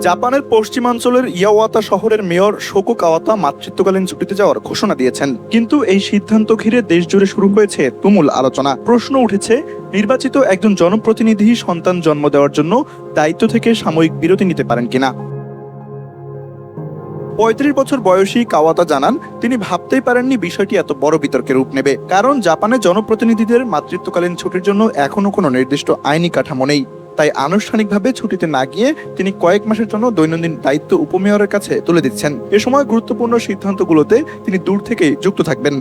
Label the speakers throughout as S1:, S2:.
S1: জাপানের পশ্চিমাঞ্চলের ইয়াওয়াতা শহরের মেয়র শোকো কাওয়াতা মাতৃত্বকালীন ছুটিতে যাওয়ার ঘোষণা দিয়েছেন, কিন্তু এই সিদ্ধান্ত ঘিরে দেশ জুড়ে শুরু হয়েছে তুমুল আলোচনা। প্রশ্ন উঠেছে, নির্বাচিত একজন জনপ্রতিনিধি সন্তান জন্ম দেওয়ার জন্য দায়িত্ব থেকে সাময়িক বিরতি নিতে পারেন কিনা। ৩৫ বছর বয়সী কাওয়াতা জানান, তিনি ভাবতেই পারেননি বিষয়টি এত বড় বিতর্কের রূপ নেবে, কারণ জাপানের জনপ্রতিনিধিদের মাতৃত্বকালীন ছুটির জন্য এখনো কোনো নির্দিষ্ট আইনি কাঠামো নেই। তাই আনুষ্ঠানিকভাবে ছুটিতে না গিয়ে তিনি কয়েক মাসের জন্য দৈনন্দিন দায়িত্ব উপমেয়রের কাছে তুলে দিচ্ছেন। এ সময় গুরুত্বপূর্ণ সিদ্ধান্তগুলোতে তিনি দূর থেকেই যুক্ত থাকবেন।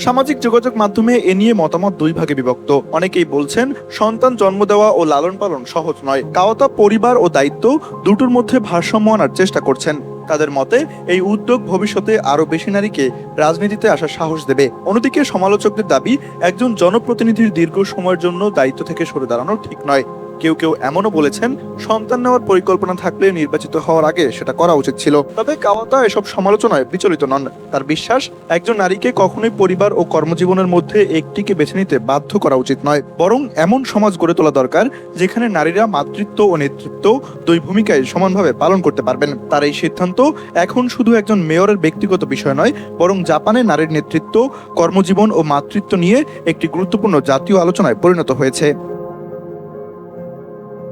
S1: সামাজিক যোগাযোগ মাধ্যমে এ নিয়ে মতামত দুই ভাগে বিভক্ত। অনেকেই বলছেন সন্তান জন্ম দেওয়া ও লালন পালন সহজ নয়। কাওয়াতা পরিবার ও দায়িত্ব দুটোর মধ্যে ভারসাম্য আনার চেষ্টা করছেন। তাদের মতে এই উদ্যোগ ভবিষ্যতে আরো বেশি নারীকে রাজনীতিতে আসার সাহস দেবে। অন্যদিকে সমালোচকদের দাবি, একজন জনপ্রতিনিধির দীর্ঘ সময়ের জন্য দায়িত্ব থেকে সরে দাঁড়ানো ঠিক নয়। কেউ কেউ এমনও বলেছেন, সন্তান নেওয়ার পরিকল্পনা থাকলে নির্বাচিত হওয়ার আগে সেটা করা উচিত ছিল। তবে কাওয়াতা এসব সমালোচনায় বিচলিত নন। তার বিশ্বাস, একজন নারীকে কখনোই পরিবার ও কর্মজীবনের মধ্যে একটিকে বেছে নিতে বাধ্য করা উচিত নয়, বরং এমন সমাজ গড়ে তোলা দরকার যেখানে নারীরা মাতৃত্ব ও নেতৃত্ব দুই ভূমিকায় সমানভাবে পালন করতে পারবেন। তার এই সিদ্ধান্ত এখন শুধু একজন মেয়রের ব্যক্তিগত বিষয় নয়, বরং জাপানে নারীর নেতৃত্ব, কর্মজীবন ও মাতৃত্ব নিয়ে একটি গুরুত্বপূর্ণ জাতীয় আলোচনায় পরিণত হয়েছে।